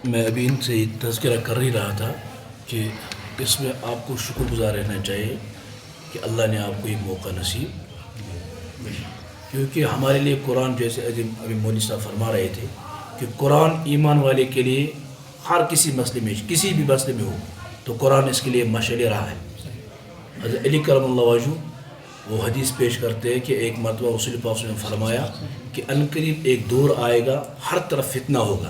میں ابھی ان سے تذکرہ کر ہی رہا تھا کہ اس میں آپ کو شکر گزار رہنا چاہیے کہ اللہ نے آپ کو یہ موقع نصیب، کیونکہ ہمارے لیے قرآن جیسے ابھی مولوی صاحب فرما رہے تھے کہ قرآن ایمان والے کے لیے ہر کسی مسئلے میں، کسی بھی مسئلے میں ہو تو قرآن اس کے لیے مشعل راہ ہے۔ حضرت علی کرم اللہ وجہ وہ حدیث پیش کرتے ہیں کہ ایک مرتبہ رسول پاک صلی اللہ علیہ وسلم نے فرمایا کہ عنقریب ایک دور آئے گا، ہر طرف فتنہ ہوگا،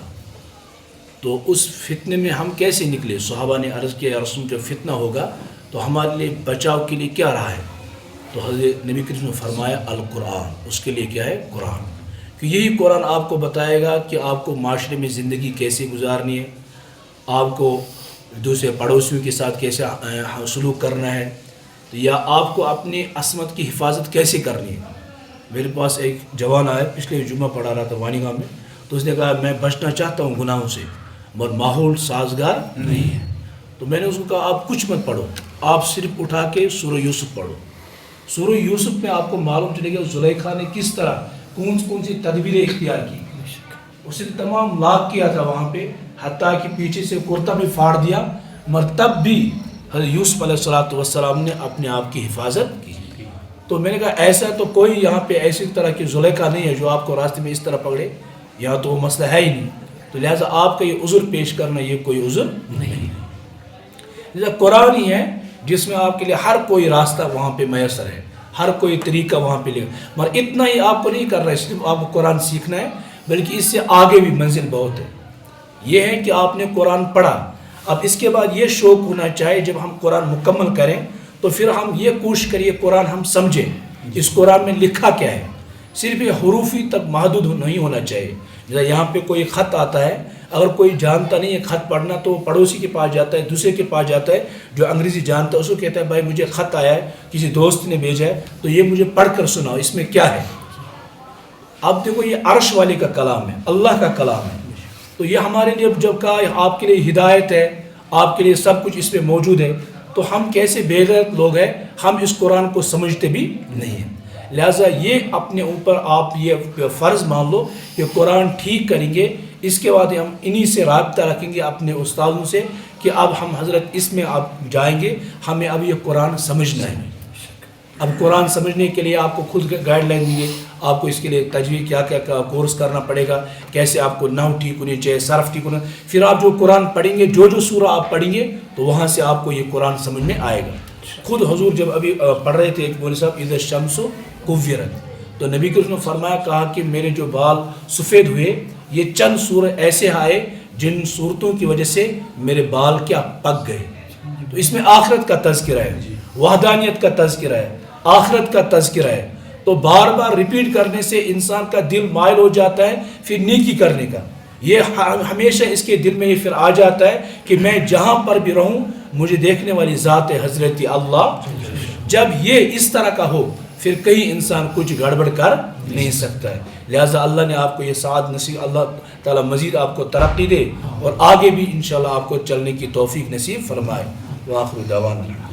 تو اس فتنے میں ہم کیسے نکلے؟ صحابہ نے عرض کیا یا رسول جب فتنہ ہوگا تو ہمارے لیے بچاؤ کے لیے کیا رہا ہے؟ تو حضرت نبی کریم نے فرمایا القرآن، اس کے لیے کیا ہے؟ قرآن، کہ یہی قرآن آپ کو بتائے گا کہ آپ کو معاشرے میں زندگی کیسے گزارنی ہے، آپ کو دوسرے پڑوسیوں کے ساتھ کیسے سلوک کرنا ہے، یا آپ کو اپنی عصمت کی حفاظت کیسے کرنی ہے۔ میرے پاس ایک جوان آیا، پچھلے جمعہ پڑھا رہا تھا وانی گاہ میں، تو اس نے کہا میں بچنا چاہتا ہوں گناہوں سے مگر ماحول سازگار نہیں ہے، تو میں نے اس کو کہا آپ کچھ مت پڑھو، آپ صرف اٹھا کے سورہ یوسف پڑھو۔ سورہ یوسف میں آپ کو معلوم چلے گا زلیخا نے کس طرح کون سی تدبیریں اختیار کی، اس نے تمام لاک کیا تھا وہاں پہ، حتیٰ کہ پیچھے سے کرتا بھی پھاڑ دیا، مگر تب بھی حضرت یوسف علیہ السلام نے اپنے آپ کی حفاظت کی۔ تو میں نے کہا ایسا تو کوئی یہاں پہ ایسی طرح کی زلیخا نہیں ہے جو آپ کو راستے میں اس طرح پکڑے، یہاں تو وہ مسئلہ ہے ہی نہیں، تو لہٰذا آپ کا یہ عذر پیش کرنا یہ کوئی عذر نہیں ہے۔ لہٰذا قرآن ہی ہے جس میں آپ کے لیے ہر کوئی راستہ وہاں پہ میسر ہے، ہر کوئی طریقہ وہاں پہ لے، مگر اتنا ہی آپ کو نہیں کرنا ہے صرف آپ کو قرآن سیکھنا ہے، بلکہ اس سے آگے بھی منزل بہت ہے۔ یہ ہے کہ آپ نے قرآن پڑھا، اب اس کے بعد یہ شوق ہونا چاہیے جب ہم قرآن مکمل کریں تو پھر ہم یہ کوشش کریے قرآن ہم سمجھیں اس قرآن میں لکھا کیا ہے، صرف یہ حروفی تک محدود نہیں ہونا چاہیے۔ جیسا یہاں پہ کوئی خط آتا ہے، اگر کوئی جانتا نہیں ہے خط پڑھنا تو وہ پڑوسی کے پاس جاتا ہے، دوسرے کے پاس جاتا ہے جو انگریزی جانتا ہے، اس کو کہتا ہے بھائی مجھے خط آیا ہے، کسی دوست نے بھیجا ہے تو یہ مجھے پڑھ کر سناؤ اس میں کیا ہے۔ اب دیکھو یہ عرش والے کا کلام ہے، اللہ کا کلام ہے، تو یہ ہمارے لیے جب کہا آپ کے لیے ہدایت ہے، آپ کے لیے سب کچھ اس میں موجود ہے، تو ہم کیسے بے غیرت لوگ ہیں، ہم اس قرآن کو سمجھتے بھی نہیں ہیں۔ لہٰذا یہ اپنے اوپر آپ یہ فرض مان لو کہ قرآن ٹھیک کریں گے، اس کے بعد ہم انہی سے رابطہ رکھیں گے اپنے استادوں سے کہ اب ہم حضرت اس میں آپ جائیں گے، ہمیں اب یہ قرآن سمجھنا ہے۔ اب قرآن سمجھنے کے لیے آپ کو خود گائیڈ لائن دیں گے، آپ کو اس کے لیے تجوید کیا کیا کورس کرنا پڑے گا، کیسے آپ کو نحو ٹھیک ہونی چاہیے، صرف ٹھیک ہونا، پھر آپ جو قرآن پڑھیں گے، جو سورہ آپ پڑھیں گے تو وہاں سے آپ کو یہ قرآن سمجھ میں آئے گا۔ خود حضور جب ابھی پڑھ رہے تھے ایک مولوی صاحب اذا الشمس کوورت، تو نبی کریم نے فرمایا کہا کہ میرے جو بال سفید ہوئے یہ چند سورہ ایسے آئے جن صورتوں کی وجہ سے میرے بال کیا پک گئے۔ تو اس میں آخرت کا تذکرہ ہے، وحدانیت کا تذکرہ ہے، آخرت کا تذکرہ ہے، تو بار بار ریپیٹ کرنے سے انسان کا دل مائل ہو جاتا ہے پھر نیکی کرنے کا۔ یہ ہمیشہ اس کے دل میں یہ پھر آ جاتا ہے کہ میں جہاں پر بھی رہوں مجھے دیکھنے والی ذات حضرت اللہ۔ جب یہ اس طرح کا ہو پھر کہیں انسان کچھ گڑبڑ کر نہیں سکتا ہے۔ لہٰذا اللہ نے آپ کو یہ سعادت نصیب، اللہ تعالیٰ مزید آپ کو ترقی دے اور آگے بھی انشاءاللہ آپ کو چلنے کی توفیق نصیب فرمائے۔ وآخر دعوانا